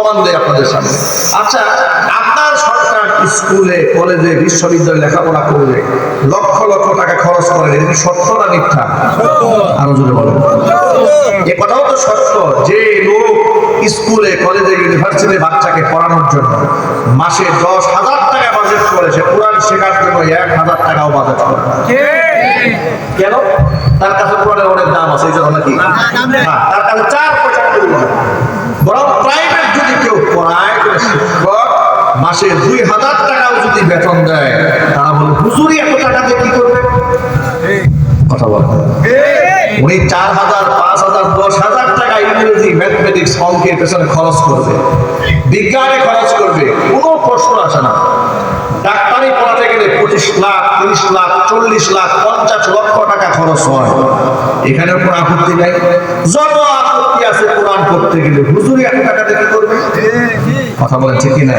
প্রমাণ দেয় আপনাদের সামনে। আচ্ছা, আপনার সরকার স্কুলে কলেজে বিশ্ববিদ্যালয়ে লেখাপড়া করলে লক্ষ লক্ষ টাকা খরচ করে, এটা কি সত্য না মিথ্যা? আরো জোরে বলেন। এ কথাও তো সত্য যে লোক স্কুলে কলেজে ইউনিভার্সিটি বাচ্চাকে পড়ানোর জন্য মাসে 10,000 টাকা বাজেট করে, সে কোরআন শেখার জন্য 1,000 টাকাও বাজেট করে। কেন? তার কাছে কোরআনের অনেক দাম আছে, এই জন্য নাকি? তার কাছে 4 পয়সা করবে। বরং প্রাইভেট যদি কেউ পড়ায়, শিক্ষক মাসে 2,000 টাকাও যদি বেতন দেয়, তারা বলে হুজুরি এত টাকা দিয়ে কি করবে? কথা বলে উনি 4,000, 5,000, 10,000 টাকা ইংরেজি, ম্যাথমেটিক্স, অঙ্কের পেছনে খরচ করবে, বিজ্ঞানে খরচ করবে, কোনো প্রশ্ন আসে না। ডাক্তারি পড়াতে গেলে 25 লাখ, 30 লাখ, 40 লাখ, 50 লক্ষ টাকা খরচ হয়। এখানেও কোনো আপত্তি নাই। যত আপত্তি আছে কোরআন পড়তে গেলে, হুজুরি এত টাকা দিয়ে কি করবে? কথা বলেন ঠিক কি না?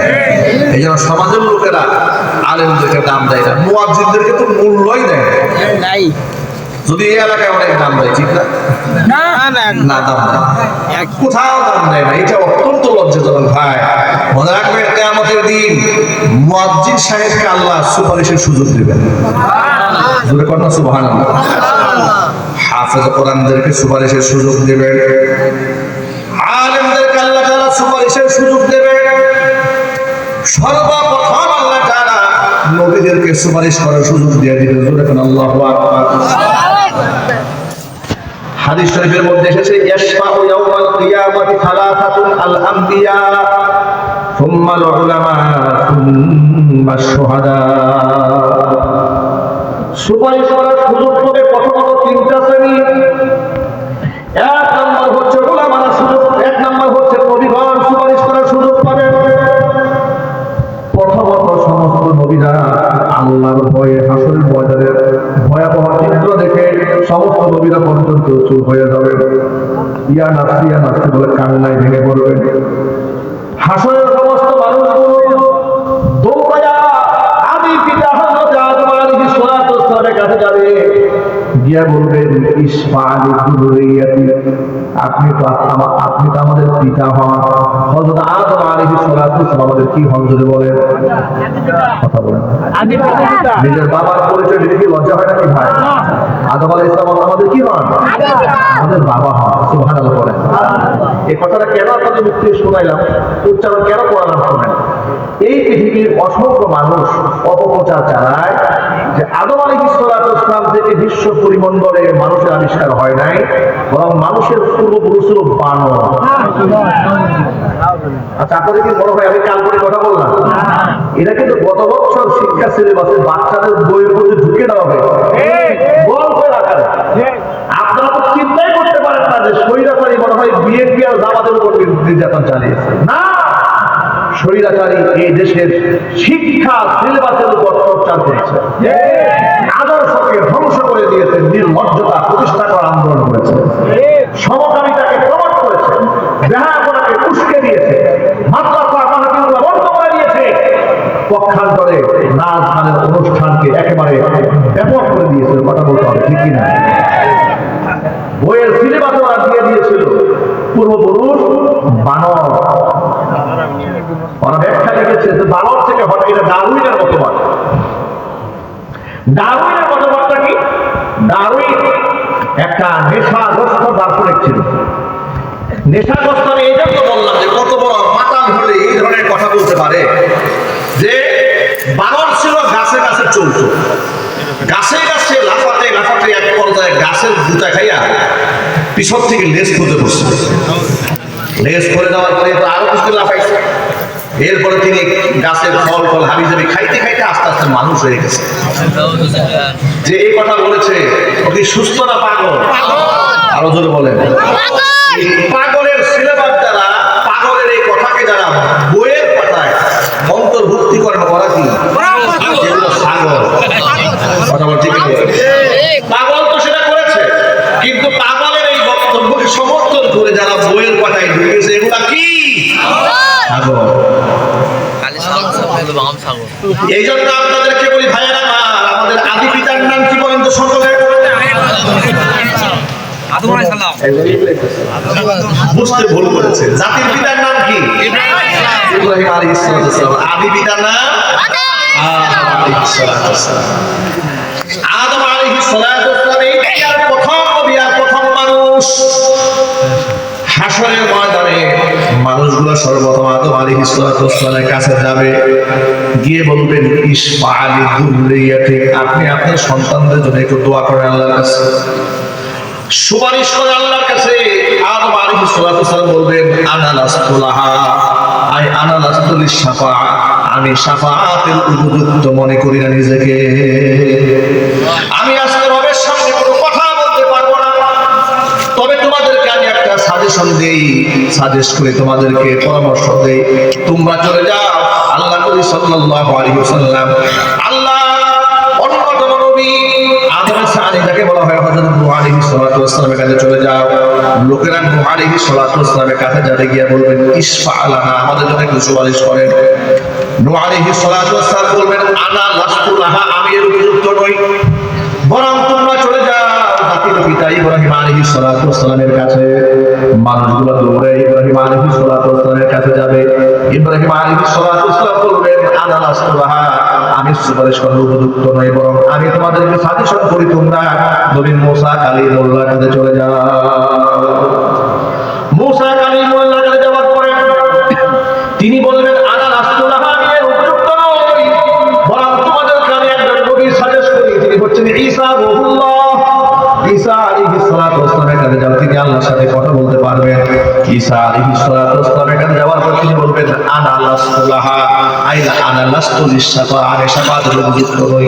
এই জন্য সমাজের লোকেরা আলেমদেরকে দাম দেয় না, মুয়াজ্জিনদেরকে তো মূল্যই দেয় নাই। যদি এই এলাকায় অনেক দাম দেয়, ঠিক না? না, দাম দেয়, কোথাও দাম দেয় না। এটা অত্যন্ত লজ্জাজনক ভাই। মনে রাখবেন, কিয়ামতের দিন মুয়াজ্জিন সাহেবকে আল্লাহ সুপারিশের সুযোগ দেবেন। জোরে কর না সুবহানাল্লাহ। হাফেজ কোরআনদেরকে সুপারিশের সুযোগ দেবেন, আলেমদেরকে আল্লাহ তাআলা সুপারিশের সুযোগ দেবেন। সর্বপ্রথম আল্লাহ তাআলা নবীদেরকে সুপারিশ করার সুযোগ দিয়ে দিবেন। জোরে কর আল্লাহু আকবার। হাদিস শরীফের মধ্যে এসেছে, ইয়াশফাউ ইয়াউমাল কিয়ামাতি সালাসাতুন আল আমবিয়া সুম্মা আল উলামা সুম্মা আশ শুহাদা। সুপারিশ করার সুযোগ পাবে প্রথমত 3টা শ্রেণী। 1 নম্বর হচ্ছে উলামারা সুযোগ, 1 নম্বর হচ্ছে নবীগণ সুপারিশ করার সুযোগ পাবে। প্রথমত সমস্ত নবীরা আল্লাহর ভয়ে হাসরের ময়দানের ভয়াবহ চিত্র দেখে সমস্ত নবীরা পর্যন্ত চুপ হয়ে যাবে, ইয়া নাফসি বলে কান্নায় ভেঙে পড়বে। হাসরের সমস্ত মানুষগুলো দৌড়ায়া আদি পিতা হযরত আদম আলাইহিস সালাতু ওয়াস সালামের কাছে যাবে, গিয়া বলবেন, ইসফালি যুররিয়াতি, আপনি তো আমাদের পিতা হন। হযরত আদম আলাইহিস সালাতু ওয়াস সালাম আমাদের কি হন যদি বলেন? কথা বলেন। নিজের বাবার পরিচয় দিতে কি লজ্জা হয় নাকি ভাই? আদম আলাইহিস সালাম আমাদের কি হন? আমাদের বাবা হন। সুবহানাল্লাহ বলেন। এই কথাটা কেন আপনাদের মুখ থেকে শোনাইলাম, উচ্চারণ কেন করালাম শোনেন। এই পৃথিবীর অসংখ্য মানুষ অপপ্রচার চালায় যে আদম আলাইহিস সালাতু ওয়াস সালাম থেকে বিশ্ব পরিমণ্ডলে মানুষের আবিষ্কার হয় নাই, বরং মানুষের পূর্বপুরুষ ছিল বানর। আচ্ছা, আপনাদের কি মনে হয় আমি কাল করে কথা বললাম? এটা কিন্তু গত বছর শিক্ষা সিলেবাসে বাচ্চাদের বইয়ের মধ্যে ঢুকে দেওয়া হবে গল্পের আকারে। আপনারা তো চিন্তাই করতে পারেন না যে স্বৈরাচারী মনে হয় বিএনপি আর জামাতের উপর নির্যাতন চালিয়েছে। না, স্বৈরাচারী এই দেশের শিক্ষা সিলেবাসের উপর প্রচার করেছে, আদর্শকে ধ্বংস করে দিয়েছে, নির্লজ্জতা প্রতিষ্ঠা করার আন্দোলন করেছে, সমকামিতাকে প্রমোট করেছে, বেহায়াপনাকে উস্কে দিয়েছে, মাদ্রাসা মাহফিলগুলো বন্ধ করে দিয়েছে, পক্ষান্তরে নাচ গানের অনুষ্ঠানকে একেবারে ব্যাপক করে দিয়েছিল। কথা বলতে হবে, ঠিক কিনা? বইয়ের সিলেবাসে ওরা দিয়ে দিয়েছিল পূর্বপুরুষ বানর। ওরা ব্যাখ্যা লিখেছে যে বানর থেকে হবে, এটা ডারউইনের মতবাদ। ডারউইনের মতবাদটা কি? ডারউইন একটা নেশাগ্রস্ত দার্শনিক ছিল। নেশাগ্রস্ত আমি এই জন্য বললাম যে কত বড় মাতাল হলে এই ধরনের কথা বলতে পারে। যে বানর ছিল গাছে গাছে চলতো, গাছে গাছে লাফাতে লাফাতে এক পর্যায়ে গাছের গুতা খাইয়া পিছন থেকে লেজ খুঁজে বসছে। লেজ করে দেওয়ার পরে আরো কিছু লাফাইছে। এরপরে তিনি গাছের ফল ফল হাবি খাইতে খাইতে আস্তে আস্তে মানুষ হয়ে গেছে। যে এই কথা বলেছে ও কি সুস্থ না পাগল? আরো জোরে বলেন। পাগলের সিলেবাস দ্বারা পাগলের এই কথাকে যারা বইয়ের পাতায় অন্তর্ভুক্তি করেন, ওরা কি এগুলো পাগল। কথা বল, ঠিক আছে? পাগল তো সেটা করেছে, কিন্তু পাগলের এই বক্তব্যকে সমর্থন করে যারা বইয়ের পাতায় ঢুকেছে, এগুলা কি পাগল। এই জন্য আপনাদেরকে বলি ভাইয়েরা আমার, আমাদের আদি পিতার নাম কি বলেন তো সকলে? বুঝতে ভুল করেছে। জাতির পিতার নাম কি? আলাইহিস সালাম আদি পিতার নাম আদম আলাইহিস সালাম। আদম আলাইহিস সালাম এই দুনিয়ার প্রথম নবী আর প্রথম মানুষ। হাসরের ময়দানে মানুষগুলো সর্বপ্রথম আদম আলাইহিস সালামের কাছে যাবে, গিয়ে বলবেন ইসফাআলি যুররিয়াতি, আপনি আপনার সন্তানদের জন্য একটু দোয়া করেন আল্লাহর কাছে, সুপারিশ করেন আল্লাহর কাছে। আদম আলাইহিস সালাম বলবেন আনা লাস্তু লাহা, আই আনা লাস্তু লিশফাআ, আমি শাফাআতের উপযুক্ত মনে করি না নিজেকে, আমি আজকে রবের সামনে কোনো কথা বলতে পারবো না। তবে তোমাদেরকে আমি একটা সাজেশন দেই, সাজেস্ট করে তোমাদেরকে পরামর্শ দেই, তোমরা চলে যাও আল্লাহ নবী সাল্লাল্লাহু আলাইহি ওয়াসাল্লাম, আল্লাহ অন্যতম নবী আদম সানি যাকে বলা হয় হযরত নূহ আলাইহিস সালাতু ওয়াসসালামের কাছে চলে যাও। লোকেরা নূহ আলাইহিস সালাতু ওয়াসসালামের কাছে যাবে, গিয়ে বলবেন ইসফা লানা, আমাদের জন্য একটু সুপারিশ করেন। নূহ আলাইহিস সালাতু ওয়াসসালাম বলবেন আনা লাস্তু লাহা, আমি এর উপযুক্ত নই, বরং তোমরা চলে যাও জাতির পিতা ইব্রাহিম আলাইহিস সালাতু ওয়াসসালামের কাছে। মানুষগুলো দৌড়ে ইব্রাহিম আলাইহিস সালাতু ওয়াসসালামের কাছে যাবে। ইব্রাহিম আলাইহিস সালাতু ওয়াসসালাম বলবেন আনা লাস্তু লাহা, আমি সুপারিশ করার উপযুক্ত নই, বরং আমি তোমাদেরকে সাজেশন করি তোমরা নবী মুসা কালিমুল্লাহর কাছে চলে যাও। মুসা কালিমুল্লাহর কাছে যাওয়ার পরে তিনি বলবেন আনা লাস্তু লাহা, আমি এর উপযুক্ত নই, বরং তোমাদেরকে আমি একজন নবী সাজেস্ট করি, তিনি হচ্ছেন ঈসা রূহুল্লাহ। ঈসা আলাইহিস সালাতু ওয়াসসালামের কাছে যাও, তিনি আল্লাহর সাথে কথা বলতে পারবেন। ঈসা আলাইহিস সালাতু ওয়াসসালামের কাছে যাওয়ার পর তিনি বলবেন আনা লাস্তু লাহা, আইলা আনা লাস্তু লিশফা, আমি শাফাআতের উপযুক্ত নই,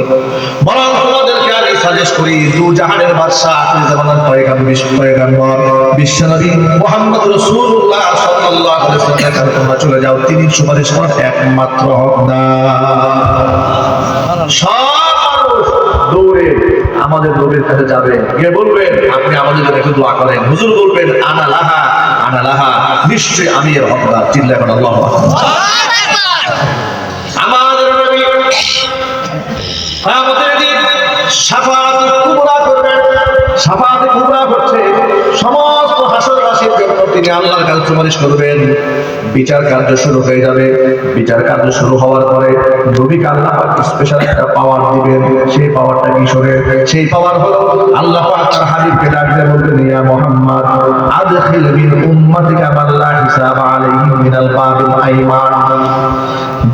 বরং তোমাদেরকে আমি সাজেস্ট করি দু জাহানের বাদশা আখির জামানার পয়গম্বর বিশ্বনবী মুহাম্মদ রাসূলুল্লাহ সাল্লাল্লাহু আলাইহি ওয়াসাল্লামের কাছে তোমরা চলে যাও, তিনি সুপারিশ করার একমাত্র হকদার। সব মানুষ দৌড়ে আমাদের নবীর কাছে যাবে, গিয়ে বলবেন আপনি আমাদের জন্য একটু দোয়া করেন। হুজুর বলবেন আনা লাহা, আনা লাহা, নিশ্চয়ই আমি এর হকদার। চিল্লায় বলেন আল্লাহু আকবার। আমাদের নবী কিয়ামতের দিন শাফাআত কুবরা করবেন। শাফাআত কুবরা হচ্ছে সমস্ত হাসরবাসীর জন্য তিনি আল্লাহর কাছে সুপারিশ করবেন। বিচার কার্য শুরু হয়ে যাবে। বিচার কার্য শুরু হওয়ার পরে নবীকে আল্লাহ পাক স্পেশাল একটা পাওয়ার দিবেন। সেই পাওয়ারটা কি শুনে? সেই পাওয়ার হলো আল্লাহ পাক তার হাবিবকে ডাক দিয়ে বলবেন ইয়া মুহাম্মদ আদখিল মিন উম্মাতিকা মান লা হিসাবা আলাইহিম মিনাল বাবিল আইমান।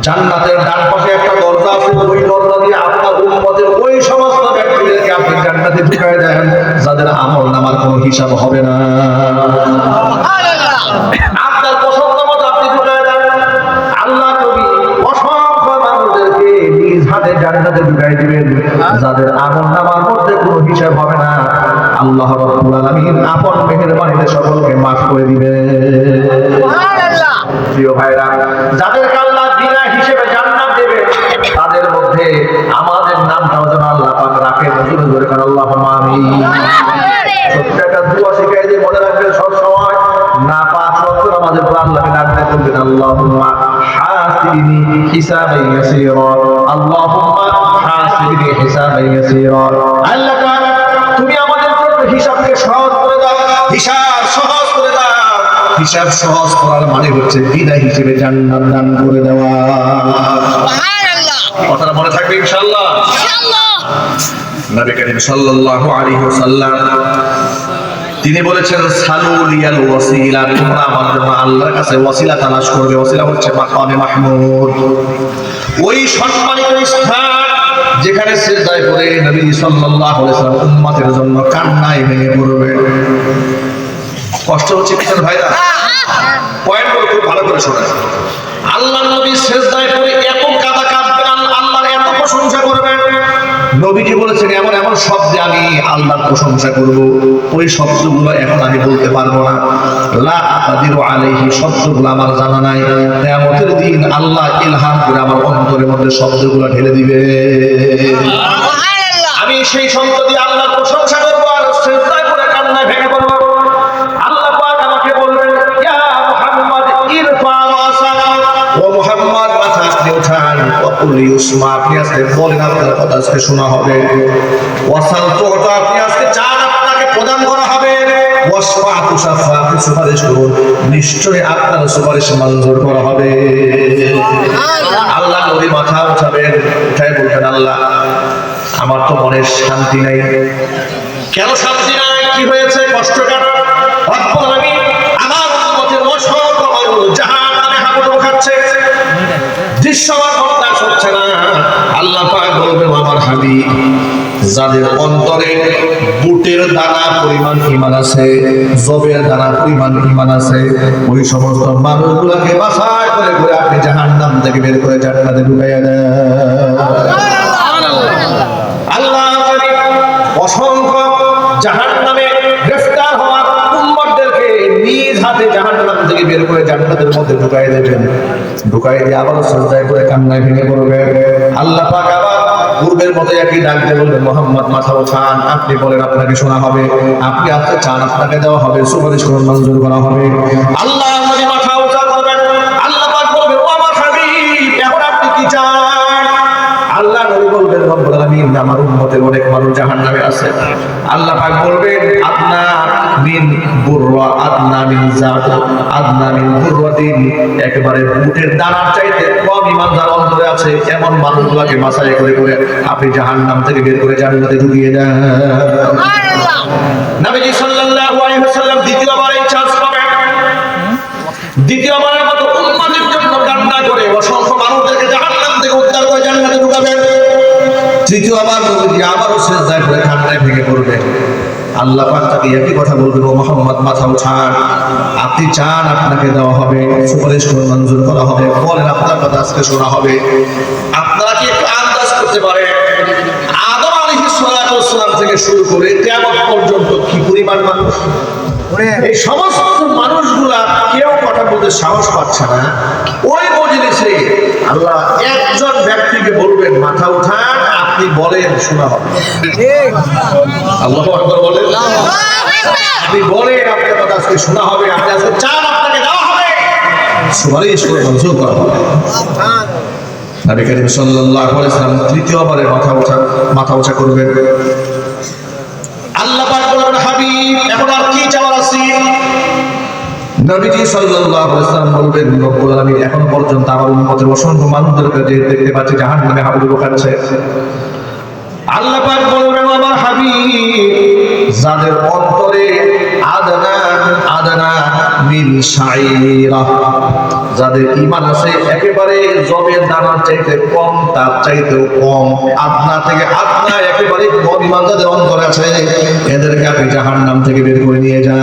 জান্নাতের ডান পাশে একটা দরজা আছে, ওই দরজা দিয়ে আপনার উম্মতের ওই সমস্ত ব্যক্তিদেরকে আপনি জান্নাতে ঢুকায় দেন যাদের আমল নামার কোনো হিসাব হবে না। আপনার পছন্দ মতো আপনি ঢুকায় দেন। আল্লাহ নবী অসংখ্য মানুষদেরকে নিজ হাতে জান্নাতে ঢুকায় দিবেন যাদের আমল নামার মধ্যে কোনো হিসাব হবে না। আল্লাহ রাব্বুল আলামিন আপন মেহেরবানিতে সকলকে মাফ করে দিবেন। সুবহানাল্লাহ। প্রিয় ভাইরা, যাদের আল্লাহ বিনা হিসেবে জান্নাত দেবে তাদের মধ্যে আমাদের নামটাও যেন আল্লাহ পাক রাখেন। জোরে জোরে কার আল্লাহুম্মা আমিন। সত্যটা দোয়া শিখাই দিয়ে মনে রাখবেন সব সময় না পাঁচ ওয়াক্ত নামাজের পর আল্লাহকে ডাকতে বলবেন আল্লাহুম্মা হাসিবনি হিসাবান ইয়াসীরা, আল্লাহুম্মা হাসিবনি হিসাবান ইয়াসীরা। আল্লাহ তাআলা তুমি আমাদের জন্য হিসাবকে সহজ করে দাও, হিসাব সহজ করে দাও। হিসাব সহজ করার মানে হচ্ছে বিনা হিসেবে জান্নাত দান করে দেওয়া। সুবহানাল্লাহ। কথাটা মনে থাকবে ইনশাআল্লাহ। ইনশাআল্লাহ। নবী করিম সাল্লাল্লাহু আলাইহি ওয়াসাল্লাম তিনি বলেছেন সালু লিয়াল ওয়াসিলা, তোমরা আমার জন্য আল্লাহর কাছে ওয়াসিলা তালাশ করবে। ওয়াসিলা হচ্ছে মাকামে মাহমুদ, ওই সম্মানিত স্থান যেখানে সিজদায় পড়ে নবী সাল্লাল্লাহু আলাইহি ওয়াসাল্লাম উম্মতের জন্য কান্নায় ভেঙে পড়বে। কষ্ট হচ্ছে কিসের ভাইরা? পয়েন্টগুলো খুব ভালো করে শোনেন। আল্লাহর নবী সিজদায় পড়ে এত কাঁদা কাঁদবেন, আল্লাহর এত প্রশংসা করবেন। নবীজি বলেছেন এমন এমন শব্দে আমি আল্লাহর প্রশংসা করব, ওই শব্দগুলো এখন আমি বলতে পারবো না। লা আকাদিরু আলাইহি, শব্দগুলো আমার জানা নাই। কিয়ামতের দিন আল্লাহ ইলহাম করে আমার অন্তরের মধ্যে শব্দগুলো ঢেলে দিবে। সুবহানাল্লাহ। আমি সেই শব্দ দিয়ে আল্লাহর প্রশংসা করব আর সিজদায় পড়ে কান্নায় ভেঙে পড়ব। আল্লাহ পাক আমাকে বলবেন ইয়া মুহাম্মদ ইরফা রাসাক, ও মুহাম্মদ মাথা আপনি উঠান, ওয়াকুল ইউসমা, আপনি আজকে বলেন আপনার কথা আজকে শোনা হবে। ওয়াসাল তো আপনি আজকে চান আপনাকে প্রদান করা হবে। ওয়াসফা'তু শাফা'তু, সুপারিশ করুন, নিশ্চয়ই আপনার সুপারিশ মঞ্জুর করা হবে। আল্লাহ নবী মাথা উঠাবেন, উঠায় বলবেন, আল্লাহ আমার তো মনের শান্তি নাই। কেন শান্তি নাই? কি হয়েছে? কষ্ট কেন? রব্বুল আলামিন আমার উম্মতের অসংখ্য মানুষ জাহান্নামে হাবুডুবু খাচ্ছে, দৃশ্যমান বরদাস্ত হচ্ছে না। আল্লাহ পাক বলবেন, আমার হাবিব, যাদের অন্তরে বুটের দানা পরিমাণ ঈমান আছে, জবের দানা পরিমাণ ঈমান আছে, ওই সমস্ত মানুষগুলোকে বাছাই করে করে আপনি জাহান্নাম থেকে বের করে জান্নাতে ঢুকাইয়া দেন। আল্লাহ অসংখ্য জাহান্নামে গ্রেফতার হওয়া উম্মতদেরকে নিজ হাতে জাহান্নাম থেকে বের করে জান্নাতের মধ্যে ঢুকাই দেবেন। ঢুকাই দিয়ে আবার সিজদায় করে কান্নায় ভেঙে পড়বেন। আল্লাহ পাক আবার পূর্বের মতো একই ডাক দিয়ে বলবেন, মুহাম্মদ মাথা উঠান, আপনি বলেন, আপনাকে শোনা হবে, আপনি আপনি চান, আপনাকে দেওয়া হবে, সুপারিশ করুন, মঞ্জুর করা হবে। আল্লাহ নবী মাথা উঠা করবেন। আল্লাহ পাক বলবেন, ও আমার হাবিব, এখন আপনি কি চান? আল্লাহ নবী বলবেন, রব্বুল আলামিন আমার উম্মতের অনেক মানুষ জাহান্নামে আছে। আল্লাহ পাক বলবেন, আদনা মিন বুররা, আদনা মিন জাত, আদনা মিন বুররাতিন, একেবারে বুটের দানার চাইতে কম ঈমান যার অন্তরে আছে এমন মানুষগুলোকে বাছাই করে করে আপনি জাহান্নাম থেকে বের করে জান্নাতে ঢুকিয়ে দেন। সুবহানাল্লাহ। নবীজি সাল্লাল্লাহু আলাইহি ওয়াসাল্লাম দ্বিতীয়বার এই চান্স পাবেন। দ্বিতীয়বারের মতো উম্মতের জন্য কান্না করে অসংখ্য মানুষদেরকে জাহান্নাম থেকে উদ্ধার করে জান্নাতে ঢুকাবেন। তৃতীয়বার নবীজি আবারও সিজদায় পড়ে কান্নায় ভেঙে পড়বেন। আল্লাহ পাক তাকে একই কথা বলবেন, ও মুহাম্মদ মাথা উঠান, আপনি চান, আপনাকে দেওয়া হবে, সুপারিশ করে মঞ্জুর করা হবে, বলেন, আপনার কথা আজকে শোনা হবে। আপনারা কি একটু আন্দাজ করতে পারেন আদম আলাইহিস সালাতু ওয়াস সালাম থেকে শুরু করে কিয়ামত পর্যন্ত কি পরিমাণ মানুষ? এই সমস্ত মানুষগুলা কেউ কথা বলতে সাহস পাচ্ছে না। ওই মজলিসে আল্লাহ একজন ব্যক্তিকে বলবেন, মাথা উঠান, আপনি বলেন, শোনা হবে। আল্লাহু আকবার বলেন, আপনি বলেন, আপনার কথা আজকে শোনা হবে, আপনি আজকে চান, আপনাকে দেওয়া হবে, সুপারিশ করে মঞ্জুর করা হবে। নবী করিম সাল্লাল্লাহু আলাইহি ওয়াসাল্লাম তৃতীয়বারে মাথা উঁচা করবেন। আল্লাহ পাক বলেন, হাবিব, এখন আর কি চাওয়ার আছে? নবীজি সাল্লাল্লাহু আলাইহি ওয়াসাল্লাম বলবেন, রব্বুল আলামিন এখন পর্যন্ত আমার উম্মতের অসংখ্য মানুষদেরকে দেখতে পাচ্ছি জাহান্নামে হাবুডুবু খাচ্ছে। আল্লাহ পাক বলবেন, আমার হাবিব, যাদের অন্তরে আদনা মিন শাইরা, যাদের ঈমান আছে একেবারে জবের দানার চাইতে কম, তার চাইতেও কম, আদনা থেকে আদনা একেবারে কম ঈমান যাদের অন্তরে আছে, এদেরকে আপনি জাহান্নাম থেকে বের করে নিয়ে যান।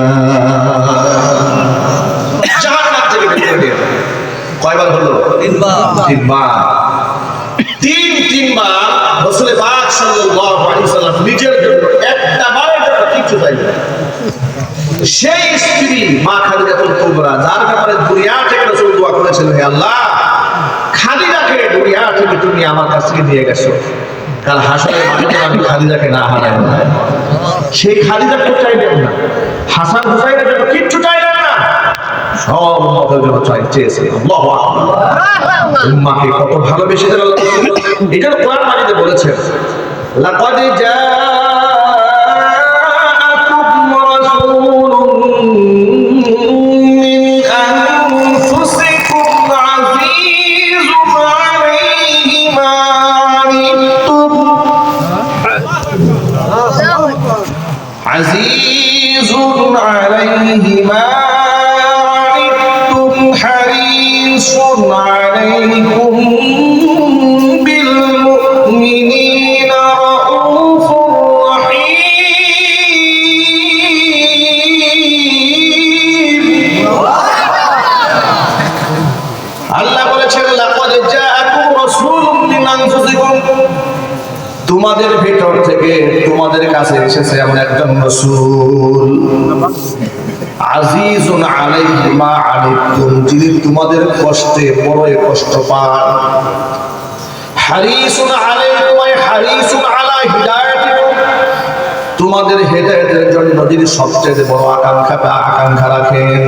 জাহান্নাম থেকে বের করে নিয়ে যান। কয়বার হলো? তিনবার। তিনবার রাসূল পাক সাল্লাল্লাহু আলাইহি ওয়াসাল্লাম নিজের জন্য একটা বারের জন্য কিছু চাইলেন। সেই স্ত্রী মা খাদিজাতুল কুবরা, যার ব্যাপারে দুনিয়া থেকে রাসূল দোয়া করেছিলেন, হে আল্লাহ, খাদিজাকে দুনিয়া থেকে তুমি আমার কাছ থেকে নিয়ে গেছো, কাল হাসরের মাঠে আমি খাদিজাকে না হারাই না। সেই খাদিজাকে চাইলেন না, হাসান হুসাইনের জন্য কিচ্ছু চাইলেন না, সব উম্মতের জন্য চেয়েছে। আল্লাহু আকবার। উম্মাহকে কত ভালোবেসেছেন আল্লাহ। এটা কোরআন মাজিদে বলেছেন, লাকাদ জাআকুম রাসূলুম মিন আনফুসিকুম আযীযুন আলাইহি মা আনিতুম আযীযুন আলাইহি মা আনিতুম হারিসুন আলাইকুম বিল মুমিনিনা রাউফুর রহিম। আল্লাহ বলেছেন, লাকাদ জাআকুম রাসূলুম মিন আনফুসিকুম, তোমাদের ভিতর থেকে তোমাদের কাছে এসেছে এমন একজন রাসূল, আজিজুন আলাইহি মা আনিতুম, যিনি তোমাদের কষ্টে বড়ই কষ্ট পান, হারিসুন আলাইকুম, আই হারিসুন আলা হিদায়াতিকুম, তোমাদের হেদায়েতের জন্য যিনি সবচেয়ে বড় আকাঙ্ক্ষা রাখেন,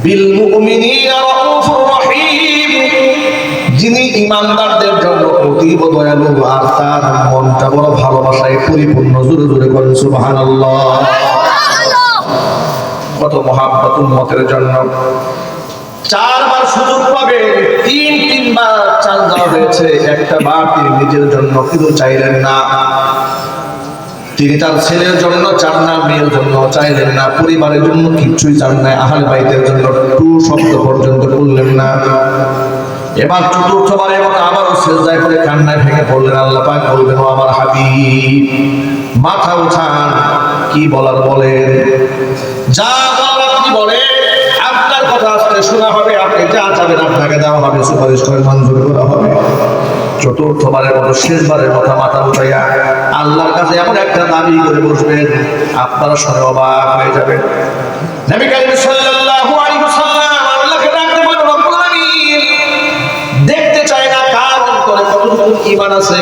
বিল মুমিনিনা রাউফুর রহিম, যিনি ঈমানদারদের জন্য অতীব দয়ালু, আর তার মনটা বড় ভালোবাসায় পরিপূর্ণ। জোরে জোরে বলেন সুবহানাল্লাহ। কত মহাব্বত উম্মতের জন্য। 4 বার সুযোগ পাবে, 3 বার চান্স দেওয়া হয়েছে, একটা বার তিনি নিজের জন্য কিন্তু চাইলেন না। তিনি তার ছেলের জন্য চান না, মেয়ের জন্য চাইলেন না, পরিবারের জন্য কিছুই চান না, আহলে বাইতের জন্য টু শব্দ পর্যন্ত বললেন না। এবার চতুর্থবারের মতো আবারও সিজদায় করে কান্নায় ভেঙে পড়লেন। আল্লাহ পাক বলবেন, ও আমার হাবিব মাথা উঠান, কি বলার বলেন, যা বলার আপনি বলেন, আপনার কথা আজকে শোনা হবে, আপনি যা চাবেন আপনাকে দেওয়া হবে, সুপারিশ করে মঞ্জুর করা হবে। চতুর্থবারের মতো শেষবারের মতো মাথা উঠাইয়া আল্লাহর কাছে এমন একটা দাবি করে বসবেন, আপনারা শুনে অবাক হয়ে যাবেন। নবী করিম সাল্লাল্লাহু আলাইহি ওয়াসাল্লাম আল্লাহকে ডাকতে বলেন, রব্বুল আলামিন দেখতে চাই না কার অন্তরে কতটুকু ঈমান আছে,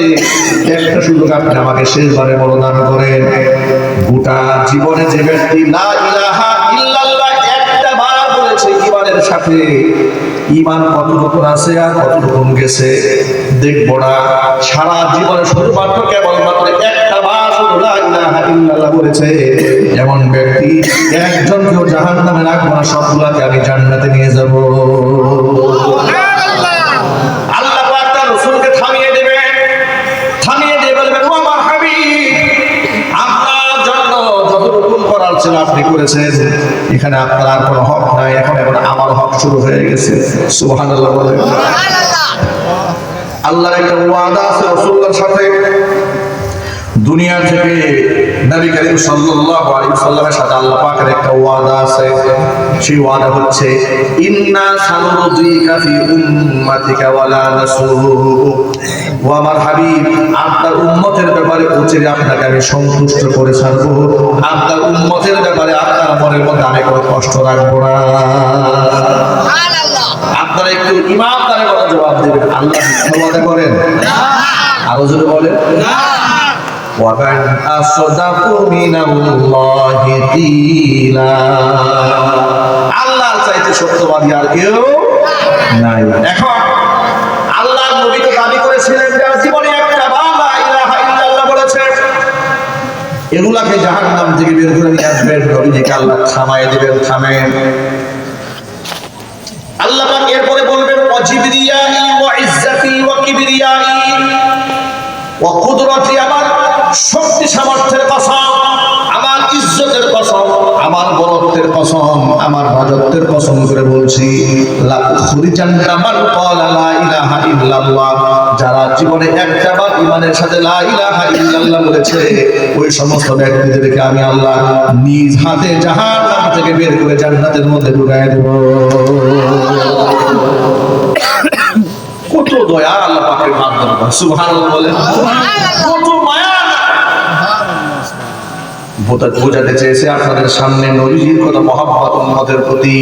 একটা সুযোগ আপনি আমাকে শেষবারের মতো দান করেন। গোটা জীবনে যে ব্যক্তি লা ইলাহা ইল্লাল্লাহ একটা বার বলেছে ঈমানের সাথে, ঈমান কতটুকু আছে আর কতটুকু গেছে দেখবো না। সারা জীবনে শুধুমাত্র কেবলমাত্র একটা বার শুধু লা ইলাহা ইল্লাল্লাহ বলেছে এমন ব্যক্তি একজনকেও জাহান্নামে রাখবো না, সবগুলাকে আমি জান্নাতে নিয়ে যাব। আল্লাহ পাক তার রাসূলকে থামিয়ে দেবেন, থামিয়ে দিয়ে বলবেন, ও আমার হাবিব আপনার জন্য যতটুকু করার ছিল আপনি করেছেন, এখানে আপনার আর কোনো হক নাই, এখন আমার হক শুরু হয়ে গেছে। সুবহানাল্লাহ বলেন। আল্লাহর একটা ওয়াদা আছে রাসূলুল্লাহর সাথে, দুনিয়া থেকে নবী করিম সাল্লাল্লাহু আলাইহি ওয়াসাল্লামের সাথে আল্লাহ পাকের একটা ওয়াদা আছে। সেই ওয়াদা হচ্ছে, ইন্না সানুরদিকা ফি উম্মাতিকা ওয়ালা নাসুক। ও আমার হাবিব আপনার উম্মতের ব্যাপারে অচিরে আপনাকে আমি সন্তুষ্ট করে ছাড়বো, আপনার উম্মতের ব্যাপারে আপনার মনের মধ্যে আমি কোনো কষ্ট রাখবো না। আপনারা একটু ইমানদারের কথা জবাব দেবেন, আল্লাহ মিথ্যা ওয়াদা করেন না, আরো জোরে বলেন না। وَمَنْ أَصْدَقُ مِنَ اللَّهِ قِيلًا আল্লাহর চাইতে সত্যবাদী আর কেউ নাই। এখন আল্লাহর নবী তো দাবি করেছিলেন যার জীবনে একটা বার লা ইলাহা ইল্লাল্লাহ বলেছে, এগুলাকে জাহান্নাম থেকে বের করে নিয়ে আসবেন, নবীজিকে আল্লাহ থামায় দিবেন, থামেন। আল্লাহ পাক এরপরে বলবেন, ওয়া জিবরিয়াই ওয়া ইজ্জাতি ওয়া কিবরিয়াই ওয়া কুদরতি, আমার শক্তি সামর্থ্যের কসম, আমার ইজ্জতের কসম, আমার বরত্বের কসম, আমার রাজত্বের কসম করে বলছি, লা উখরিজান্না মান ক্বালা লা ইলাহা ইল্লাল্লাহ, যারা জীবনে একটা বার ঈমানের সাথে লা ইলাহা ইল্লাল্লাহ বলেছে ওই সমস্ত ব্যক্তিদেরকে আমি আল্লাহ নিজ হাতে জাহান্নাম থেকে বের করে জান্নাতের মধ্যে ঢুকায় দেব। কত দয়া আল্লাহ পাকের মাধ্যমে, সুবহানাল্লাহ বলেন, কত মায়া। বোঝাতে চেয়েছে আপনাদের সামনে নবীজির কত মহব্বত উম্মতের প্রতি,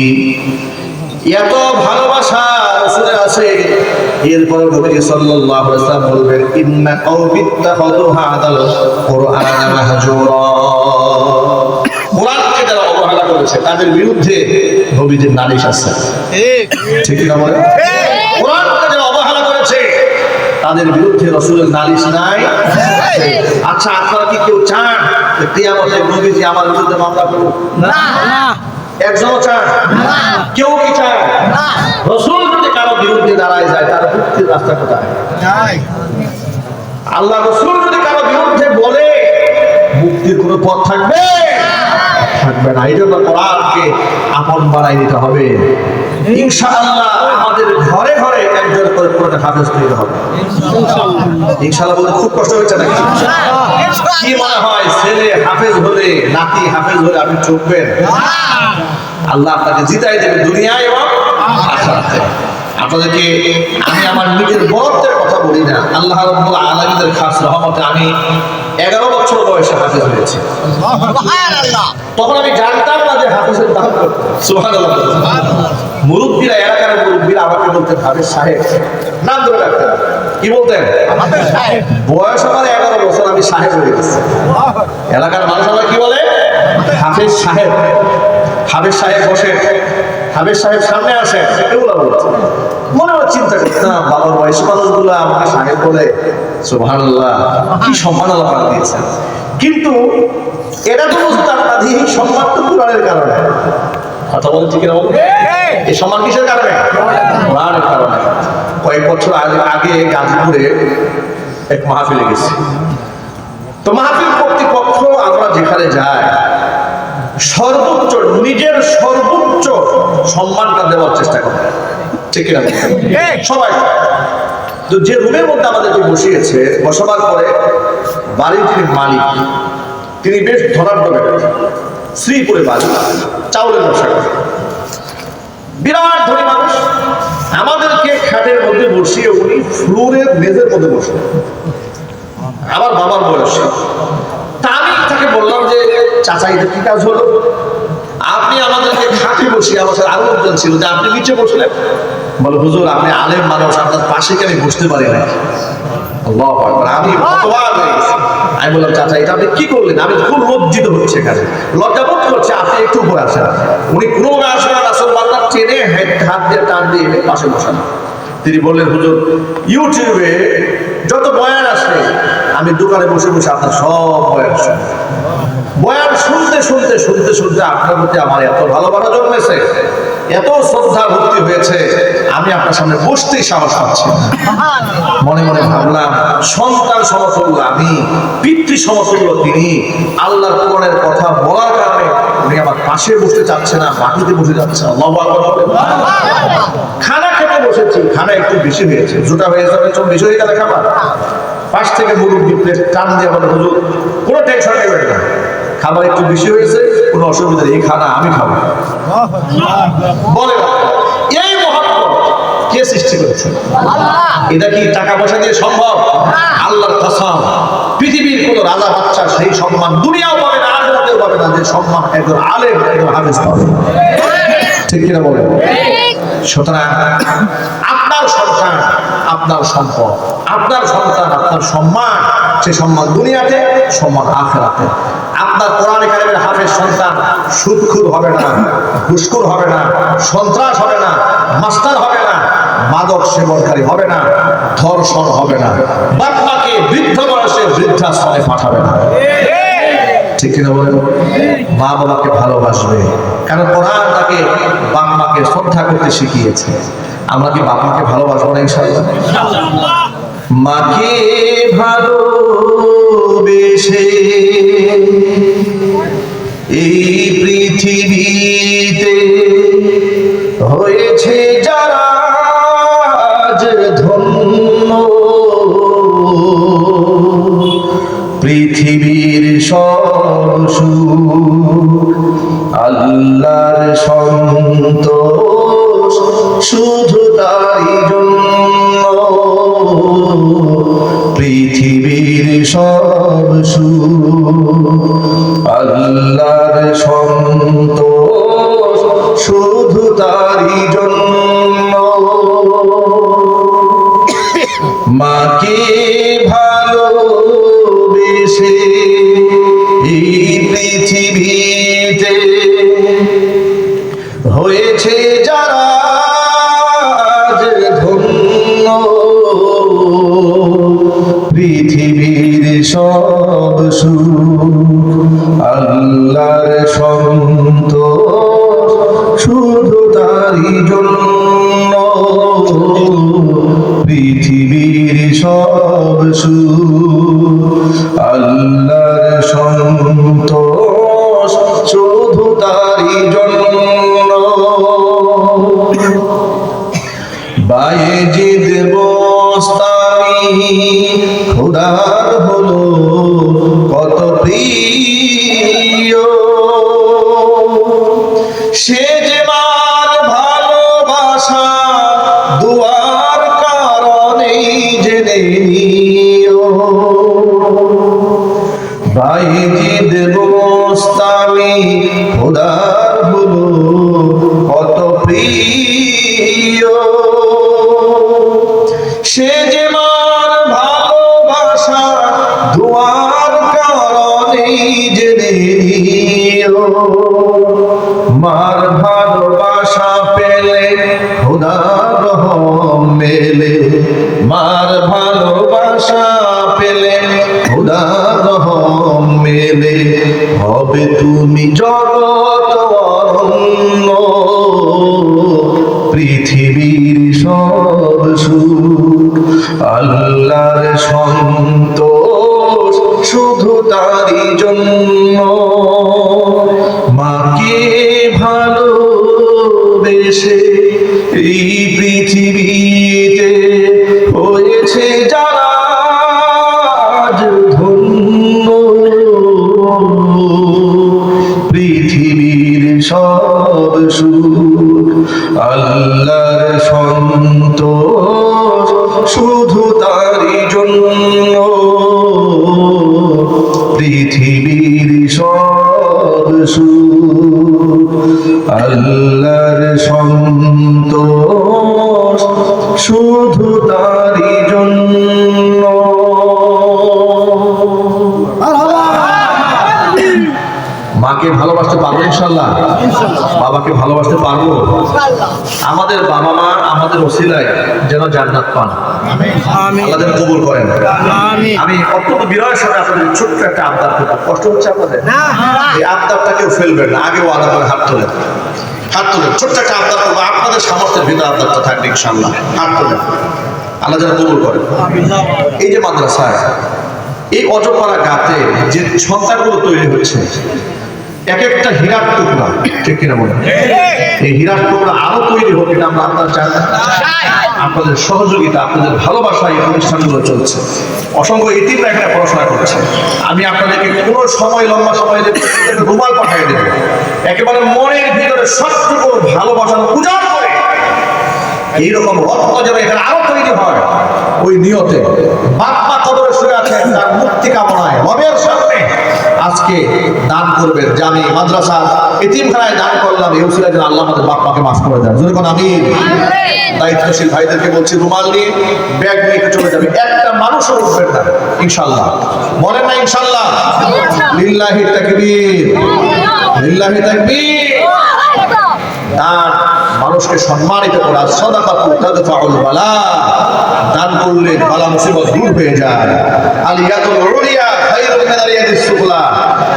এত ভালোবাসা রাসূলের আছে। এরপরে নবী সাল্লাল্লাহু আলাইহি ওয়াসাল্লাম বলবেন, ইন্না কওমি ইত্তাখাযু হাযাল কুরআনা মাহজুরা, কুরআনকে যারা অবহেলা করেছে তাদের বিরুদ্ধে নবীজির নালিশ আছে। ঠিক না বলেন? কুরআনকে যারা অবহেলা করেছে তাদের বিরুদ্ধে রাসূলের নালিশ নাই। আচ্ছা, আপনারা কি কেউ চান কিয়ামতে নবীজি আমার বিরুদ্ধে মামলা করুক? না, একজনও চান না, কেউ কি চায় না? রাসূল যদি কারো বিরুদ্ধে দাঁড়ায় যায় তার মুক্তির রাস্তা কোথায়? নাই। আল্লাহ রাসূল যদি কারো বিরুদ্ধে বলে মুক্তির কোনো পথ থাকবে? থাকবে না। এই জন্য কোরআনকে আপন বানাই নিতে হবে। ইনশাআল্লাহ আমাদের ঘরে ঘরে একজন করে কোরআনের হাফেজ তৈরি হবে। ইনশাআল্লাহ বলতে খুব কষ্ট হচ্ছে নাকি? কি মনে হয় ছেলে হাফেজ হলে, নাতি হাফেজ হলে আপনি চুকবেন? আল্লাহ আপনাকে জিতাই দেবে দুনিয়ায় এবং আখিরাতে। আপনাদেরকে আমি আমার নিজের বরত্বের কথা বলি না, আল্লাহ রাব্বুল আলামিনের খাস রহমতে আমি 11 বছর বয়সে হাফেজ হয়েছি। সুবহানাল্লাহ। তখন আমি জানতাম না যে হাফেজের দাম কত। সুবহানাল্লাহ। মুরব্বিরা, এলাকার মুরব্বিরা আমাকে বলতেন হাফেজ সাহেব, নাম ধরে রাখতেন। কি বলতেন? হাফেজ সাহেব। বয়স আমার 11 বছর, আমি সাহেব হয়ে গেছি। এলাকার মানুষ আমার কি বলে? হাফেজ সাহেব। হাফেজ সাহেব বসে, হাফেজ সাহেব সামনে আসে, এগুলো বলছে। মনে হয় চিন্তা করতাম বাবার বয়সী মানুষগুলো আমাকে সাহেব বলে। সুবহানাল্লাহ, কি সম্মান আল্লাহ দিয়েছেন। কিন্তু এটা তো বুঝতাম না যে এই সম্মান তো কোরআনের কারণে। কথা বলছি কিনা বলুন? এই সম্মান কিসের কারণে? কোরআনের কারণে। কয়েক বছর আগে গাজীপুরে এক মাহফিলে গেছি। তো মাহফিল কর্তৃপক্ষ আমরা যেখানে যাই সর্বোচ্চ নিজের সর্বোচ্চ সম্মানটা দেওয়ার চেষ্টা করে, ঠিক কিনা? সবাই তো যে রুমের মধ্যে আমাদেরকে বসিয়েছে, বসাবার পরে বাড়ির যিনি মালিক তিনি বেশ ধনাঢ্য ব্যক্তি, শ্রীপুরে বাড়ি, চাউলের ব্যবসা করে, বিরাট ধনী মানুষ। আমাদেরকে খাটের মধ্যে বসিয়ে উনি ফ্লোরের মেঝের মধ্যে বসে, আমার বাবার বয়স। তা আমি তাকে বললাম যে চাচা এটা কি কাজ হলো? আপনি আমাদেরকে খাটে বসিয়ে, আমার সাথে আরো লোকজন ছিল, যে আপনি নিচে বসলেন। বলে হুজুর আপনি আলেম মানুষ, আপনার পাশে কি আমি বসতে পারি না? আল্লাহু আকবার। আমি হতবাক হয়ে গেছি। আমি বললাম চাচা এটা আপনি কি করলেন? আমি খুব লজ্জিত হচ্ছে, এখানে লজ্জাবোধ করছে, আপনি একটু উপরে আসেন। উনি কোনোভাবে আসেন না, রাসূল বান্দার টেনে হাত দিয়ে টান দিয়ে এনে পাশে বসান। তিনি বললেন হুজুর ইউটিউবে যত বয়ান আছে আমি দোকানে বসে বসে আপনার সব বয়ান শুনি। বয়ান শুনতে শুনতে শুনতে শুনতে আপনার প্রতি আমার এত ভালোবাসা জন্মেছে, এত শ্রদ্ধা ভক্তি হয়েছে, আমি আপনার সামনে বসতেই সাহস পাচ্ছি না। মনে মনে ভাবলাম সন্তান সমতুল্য আমি, পিতৃ সমতুল্য তিনি। আল্লাহর কোরআনের কথা বলার কারণে উনি আমার পাশে বসতে চাচ্ছে না, মাটিতে বসে যাচ্ছে। আল্লাহু আকবার। খানা খেতে বসেছি, খানা একটু বেশি হয়েছে, জোটা হয়ে যাবে, একটু বেশি হয়ে গেলে খাবার। পাশ থেকে মুরব্বি প্লেট টান দিয়ে বলে হুজুর কোনো টেনশন নেবেন না, খাবার একটু বেশি হয়েছে, কোনো অসুবিধা নেই, এই খানা আমি খাবো। বলে এই মহব্বত কে সৃষ্টি করেছে? এটা কি টাকা পয়সা দিয়ে সম্ভব? আল্লাহর কসম পৃথিবীর কোন রাজা বাচ্চা সেই সম্মান দুনিয়াও পাবে না, আখিরাতেও পাবে না যে সম্মান একজন আলেম একজন হাফেজ পাবে। ঠিক কিনা বলেন? সুতরাং আপনার সন্তান আপনার সম্পদ, আপনার সন্তান আপনার সম্মান, সে সম্মান দুনিয়াতে, সম্মান আখিরাতে। আপনার কোরআন কারিমের হাফেজ সন্তান সুদখোর হবে না, ঘুষখোর হবে না, সন্ত্রাস হবে না, মাস্টার হবে না, মাদক সেবনকারী হবে না, ধর্ষণ হবে না, বাপ মাকে বৃদ্ধ বয়সে বৃদ্ধাশ্রমে পাঠাবে না। ঠিক কিনা বলেন? মা বাবাকে ভালোবাসবে, কারণ কোরআন তাকে বাপ মাকে শ্রদ্ধা করতে শিখিয়েছে। আমরা কি বাপ মাকে ভালোবাসবো না ইনশাআল্লাহ? মাকে ভালোবেসে এই পৃথিবীতে হয়েছে যারা আজ ধন্য, পৃথিবীর সব সুখ আল্লাহর সন্তোষ শুধু তারই জন্য, পৃথিবীর সব সুখ আল্লাহর সন্তোষ শুধু তারই জন্য। মাকে ভালোবেসে এই পৃথিবীতে হয়েছে যারা আজ ধন্য, পৃথিবীর সব সুখ আল্লাহর সন্তোষ শুধু তারই জন্য, পৃথিবীর সব সুখ আল্লাহর সন্তোষ শুধু তারই জন্য। বায়েজিদ বোস্তামি খোদার হলো কত প্রিয়, সে যে মার ভালোবাসা দুয়ার কারণেই জেনে নিও। বায়েজিদ বোস্তামি খোদার হলো কত প্রিয়, সে যে মার ভালোবাসা দুয়ার কারণেই জেনে নিও। মার ভালোবাসা পেলে খোদার রহম মেলে, মার ভালোবাসা পেলে খোদার রহম মেলে, তুমি জগৎ অরণ্য, পৃথিবীর সব সুখ আল্লাহর সন্তোষ শুধু তারই জন্য। মাকে ভালোবেসে এই পৃথিবীতে হয়েছে যারা আজ ধন্য, পৃথিবীর সব সুখ আল্লাহর সন্তোষ শুধু তারই জন্য, পৃথিবীর সব সুখ আল্লাহর সন্তোষ শুধু তারই জন্য। মাকে ভালোবাসতে পারবো ইনশাল্লাহ, বাবাকে ভালোবাসতে পারবো। আমাদের বাবা মা আমাদের ওসিলায় যেন জান্নাত পান, আল্লাহ যেন কবুল করেন। আমি অত্যন্ত বিনয়ের সাথে আপনাদের ছোট্ট একটা আবদার করবো, কষ্ট হচ্ছে আপনাদের? এই আবদারটা কেউ ফেলবেন না, আগে ওয়াদা করে হাত তোলেন, হাত তোলেন। ছোট্ট একটা আবদার করবো, আপনাদের সামর্থ্যের ভিতরে আবদারটা থাকবে ইনশাল্লাহ। হাত তোলেন, আল্লাহ যেন কবুল করেন। এই যে মাদ্রাসায় এই অজপাড়া গাতে যে সন্তানগুলো তৈরি হচ্ছে, এক একটা হীরার টুকরা, ঠিক কিনা বলেন? এই হীরার টুকরা আরো তৈরি হোক, এটা আমরা আপনারা চান না? আপনাদের সহযোগিতা, আপনাদের ভালোবাসায় এই প্রতিষ্ঠানগুলো চলছে। অসংখ্য এতিমরা এখানে পড়াশোনা করছে। আমি আপনাদেরকে কোনো সময়, লম্বা সময় রুমাল পাঠিয়ে দেব, একেবারে মনের ভিতরে সবটুকু ভালোবাসার উজাড় করে এইরকম রত্ন যেন এখানে আরো তৈরি হয়, ওই নিয়তে বাপ্পা কবরে শুয়ে আছেন, তার মুক্তি কামনায় রবের সামনে আজকে দান করবেন। যে আমি মাদ্রাসা এতিমখানায় দান করলাম, এই উসিলায় যেন আল্লাহ আমাদের বাপ্পাকে মাফ করে দেন। যখন আমি দায়িত্বশীল ভাইদেরকে বলছি, রুমাল নিয়ে ব্যাগ নিয়ে চলে যাবে, একটা মানুষও উঠবেন না ইনশাল্লাহ। বলেন না ইনশাল্লাহ? লিল্লাহি তাকবীর, লিল্লাহি তাকবীর। দান মানুষকে সম্মানিত করা, সাদাকাতু তাদফাউল বালা, দান করলে বালা মুসিবত দূর হয়ে যায়। আলিয়াতুল উলিয়া খায়রুম মিন আলিয়াতিস সুফলা,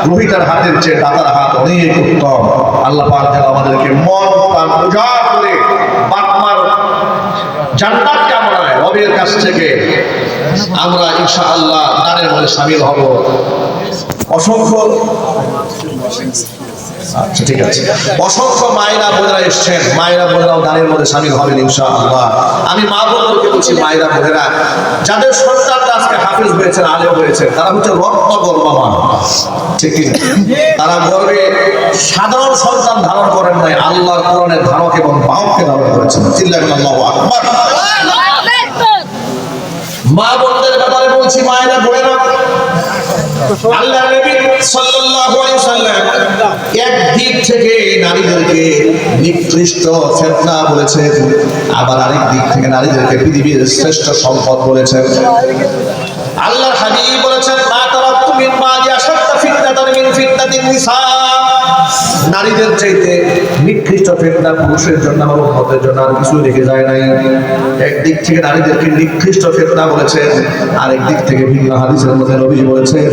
রোহিতার হাতের চেয়ে দাতার হাত অনেক উত্তম। আল্লাহ পাক যেন আমাদেরকে মন প্রাণ উজাড় করে বাপমার জান্নাত কামনায় রবের কাছ থেকে আমরা ইনশাআল্লাহ দানের মধ্যে শামিল হব। অসংখ্য আচ্ছা ঠিক আছে, অসংখ্য মায়েরা বোনেরা এসছেন, মায়েরা বোনেরাও দানের মধ্যে শামিল হবেন ইনশাআল্লাহ। আমি মা বোনদেরকে বলছি, মায়েরা বোনেরা যাদের সন্তানরা আজকে হাফেজ হয়েছেন, আলেম হয়েছেন, তারা হচ্ছে রত্ন গর্বমান, ঠিক কি? তারা গর্বে সাধারণ সন্তান ধারণ করেন নাই, আল্লাহর কোরআনের ধারক এবং বাহককে ধারণ করেছেন। চিল্লাবেন আল্লাহু আকবার। মা বোনদের ব্যাপারে বলছি, মায়েরা বোনেরা, আল্লাহর নবী সাল্লাল্লাহু আলাইহি ওয়াসাল্লাম একদিক থেকে নারীদেরকে নিকৃষ্ট ফিতনা বলেছেন, আবার আরেক দিক থেকে নারীদেরকে পৃথিবীর শ্রেষ্ঠ সম্পদ বলেছেন। আল্লাহর হাবিব বলেছেন, মা তারাকতু মিন বাদি আশাদ্দা ফিতনাতান মিন ফিতনাতিন নিসা, নারীদের চাইতে নিকৃষ্ট ফিতনা পুরুষের জন্য, আমার উম্মতের জন্য আর কিছু রেখে যায় নাই। একদিক থেকে নারীদেরকে নিকৃষ্ট ফিতনা বলেছেন, আরেক দিক থেকে ভিন্ন হাদিসের মধ্যে নবী বলেছেন,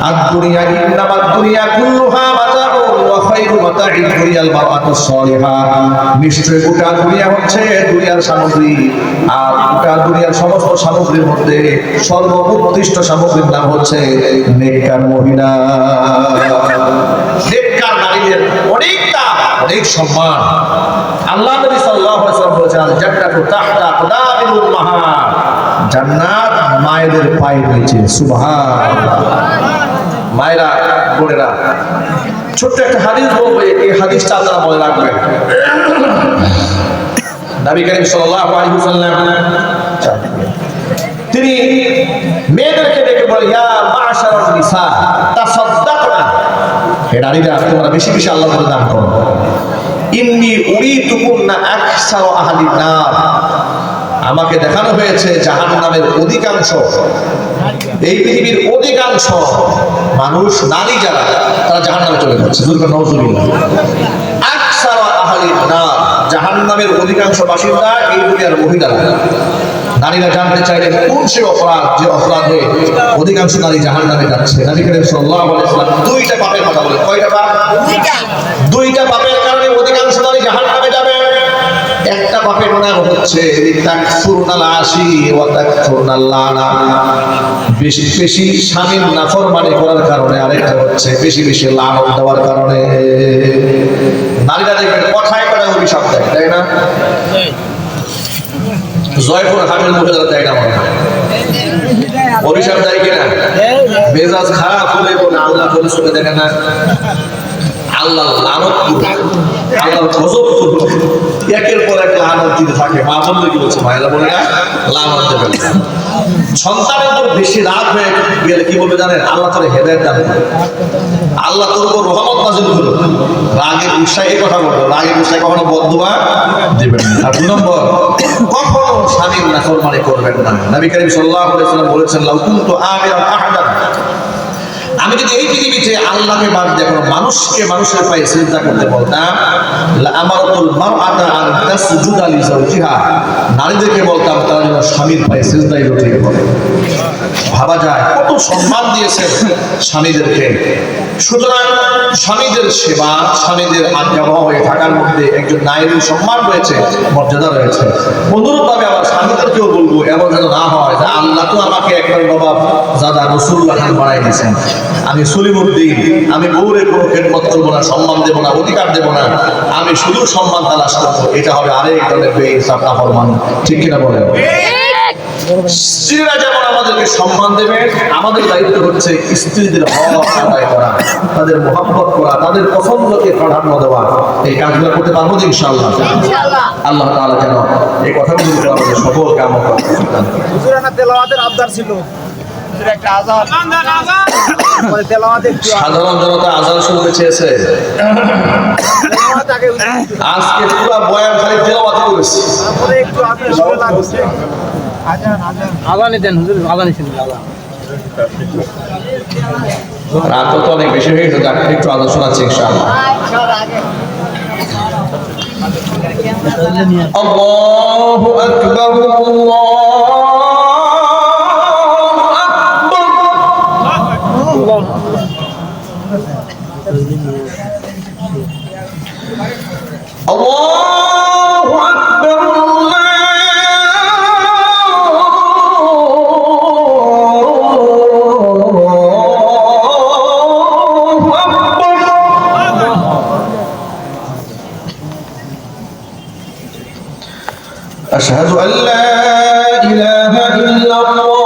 আদ-দুনিয়া ইন্নামাদ দুনিয়া কুল্লুহা মাতাউন ওয়া খায়রু মাতা'id দুনিয়াল মারআতুস সালিহা, নিশ্চয় গোটা দুনিয়া হচ্ছে দুনিয়ার সামগ্রী, আর গোটা দুনিয়ার সমস্ত সামগ্রীর মধ্যে সর্বোৎকৃষ্ট সামগ্রীর নাম হচ্ছে নেককার মহিলা। নেককার নারীদের অনেক দাম, অনেক সম্মান। আল্লাহ নবী সাল্লাল্লাহু আলাইহি ওয়াসাল্লাম বলেছেন, আল জান্নাতু তাহতা আকদামিল উম্মাহাত, জান্নাত মায়েদের পায়ের নিচে। সুবহানাল্লাহ। মায়েরা বোনেরা, ছোট্ট একটা হাদিস বলবো, এই হাদিসটা আপনারা মনে রাখবেন। নবী করিম সাল্লাল্লাহু আলাইহি ওয়াসাল্লাম তিনি মেয়েদেরকে ডেকে বলেন, ইয়া মা'শারান নিসা তাসাদদাকনা, হে নারীরা তোমরা বেশি বেশি আল্লাহর কাছে দান করো। ইন্নী উরিতুকুন্না আকসারা আহলিন নার, আমাকে দেখানো হয়েছে জাহান্নামের অধিকাংশ, এই পৃথিবীর অধিকাংশ মানুষ, নারী যারা, তারা জাহান্নামে চলে যাচ্ছে। নাউযুবিল্লাহ। আকসারা আহলিন নার, জাহান্নামের অধিকাংশ বাসিন্দা এই দুনিয়ার মহিলারা। নারীরা জানতে চাইলেন কোন সে অপরাধ যে অপরাধে অধিকাংশ নারী জাহান্নামে যাচ্ছে। নবী করিম সাল্লাল্লাহু আলাইহি ওয়াসাল্লাম দুইটা পাপের কথা বলেন। কয়টা পাপ? দুইটা পাপের কারণে অধিকাংশ নারী জাহান্নামে যাবে। একটা পাপের নাম হচ্ছে তাকফুরুনাল আশি ওয়া তাকফুরুনাল লানা, বেশি বেশি স্বামীর নাফরমানি করার কারণে। আরেকটা হচ্ছে বেশি বেশি লানত দেওয়ার কারণে। নারীরা দেখবেন কথায় কথায় অভিশাপ দেয়, তাই না? জয়পুর হাটের মহিলারা দেয় না, মনে হয় অভিশাপ দেয় কিনা? মেজাজ খারাপ হলে বলে আল্লাহ বলে শুনে দেখে না, আল্লাহ লানত করবে, আল্লাহর গজব করবে, একের পর এক লানত দিতে থাকে। মা বললে কি বলছে, ভাইরা বলে না লানত দেবে। সন্তানের উপর বেশি রাগ হয়ে গেলে কি বলবে জানেন? আল্লাহ তাআলা হেদায়েত দান করে, আল্লাহ তোর উপর রহমত নাযিল করবে। রাগে গুসায় এই কথা বলবো, রাগে গুসায় কখনো বদদুয়া দিবেন না। আর 2 নম্বর, কখনো স্বামীর নাফরমানি করবেন না। নবী করিম সাল্লাল্লাহু আলাইহি ওয়াসাল্লাম বলেছেন, লাউ কুনতু আমিরান আহাদান, আমি যদি এই পৃথিবীতে আল্লাহকে বাদ দিয়ে কোনো মানুষকে মানুষের পায়ে সিজদা করতে বলতাম, আমারাতুল মারআতা আন তাসজুদা লিজাওজিহা, নারীদেরকে বলতাম তারা যেন স্বামীর পায়ে সিজদায় লুটিয়ে পড়ে। ভাবা যায় কত সম্মান দিয়েছেন স্বামীদেরকে। সুতরাং স্বামীদের সেবা, স্বামীদের আজ্ঞাবহ হয়ে থাকার মধ্যে একজন নারীর সম্মান রয়েছে, মর্যাদা রয়েছে। অনুরূপভাবে আবার স্বামীদেরকেও বলবো, এমন যেন না হয় যে আল্লাহ তো আমাকে একবার নবাব জাদা রাসূলুল্লাহ খান বানাই দিয়েছেন, আমি সলিমুদ্দিন, আমি বউরে কোনো খেদমত করবো না, সম্মান দেবো না, অধিকার দেবো না, আমি শুধু সম্মান তালাশ করবো। এটা হবে আরেক ধরনের বেইনসাফ, নাফরমানি। ঠিক কিনা বলেন? স্ত্রীরা যেমন আমাদেরকে সম্মান দেবে, আমাদের দায়িত্ব হচ্ছে স্ত্রীদের হক আদায় করা, তাদের মহব্বত করা, তাদের পছন্দকে প্রাধান্য দেওয়া। এই কাজগুলো করতে পারবো ইনশাআল্লাহ। আল্লাহ তাআলা যেন এই কথাগুলো আমাদের সকলকে আমল করতে দান করেন। হুজুর আমার তেলাওয়াতের আবদার ছিল, হুজুর একটা আযান পরে তেলাওয়াতে সাধারণ জনতা আযান শুনতে চেয়েছে। তেলাওয়াত আগে আজকে পুরো বয়ান খালি তেলাওয়াত করেছি। পরে একটু আযান শুনে লাগছে। আযানই দেন হুজুর, আযানই শুনি। রাত তো অনেক বেশি হয়ে গেছে, একটু আযান শোনাচ্ছি ইনশাআল্লাহ। আল্লাহু আকবার, আল্লাহু আকবার, أشهد أن لا إله إلا الله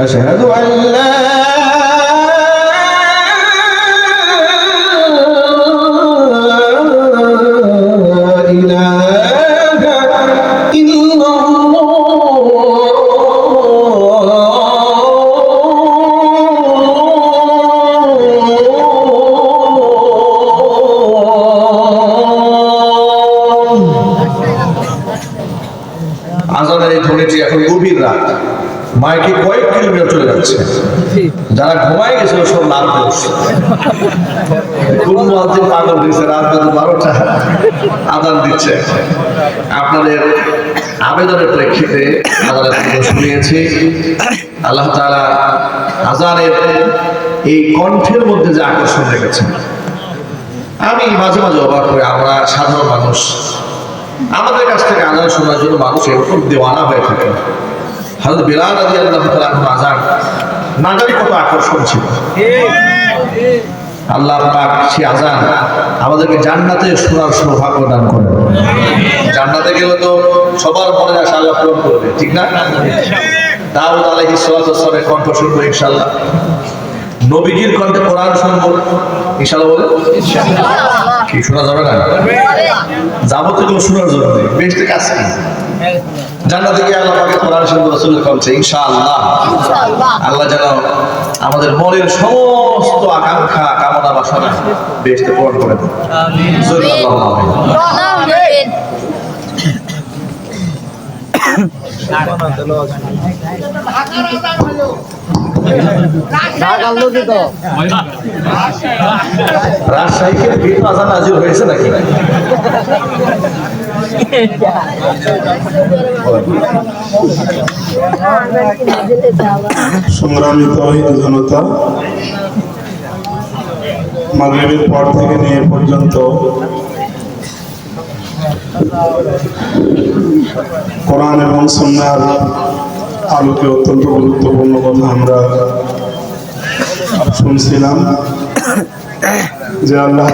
أشهد أن لا إله إلا আজানের এই ধ্বনিটি এখন গভীর রাত, মাইকে কয়েক কিলোমিটার চলে যাচ্ছে। যারা ঘুমায় গেছিল সব নার্ভাস, কোন মুয়াজ্জিন পাগল হয়েছে, রাত 12টা আজান দিচ্ছে। আপনাদের আবেদনের প্রেক্ষিতে আজানের শুনিয়েছি। আল্লাহ তাআলা আজানের এই কণ্ঠের মধ্যে যে আকর্ষণ রেখেছেন, আমি মাঝে মাঝে অবাক হই। আমরা সাধারণ মানুষ, আমাদের কাছ থেকে আজান শোনার জন্য মানুষ এরকম দেওয়ানা হয়ে থাকে। হযরত বিলাল রাদিয়াল্লাহু তাআলা আযান না জানি কত আকর্ষণ ছিল। আল্লাহ পাক সেই আযান আমাদেরকে জান্নাতে শোনার সৌভাগ্য দান করেন। জান্নাতে গেলে তো সবার মনে আশা আল্লাহ পূরণ করবে, ঠিক না? দাউদ আলাইহিস সালাতু ওয়াস সালামের কণ্ঠ শুনবো ইনশাআল্লাহ, নবীজির কণ্ঠে কোরআন শুনবো ইনশাআল্লাহ। বলে কি শোনা যাবে না? যাবতীয় শোনার জন্য বেশি কাজ কি? জান্নাতে গিয়ে আল্লাহ পাকের কোরআন শুনবো রাসূলের কণ্ঠে ইনশাআল্লাহ। আল্লাহ যেন আমাদের মনের সমস্ত আকাঙ্ক্ষা, কামনা, বাসনা বেহেশতে পূরণ করে দেন। আমিন। রাজশাহীকে বিল আজান নাজিল হয়েছে নাকি? সংগ্রামী তাওহীদ জনতা, মাগরিবের পর থেকে নিয়ে পর্যন্ত কোরআন এবং সুন্নাহর আলোকে অত্যন্ত গুরুত্বপূর্ণ কথা আমরা শুনছিলাম যে আল্লাহ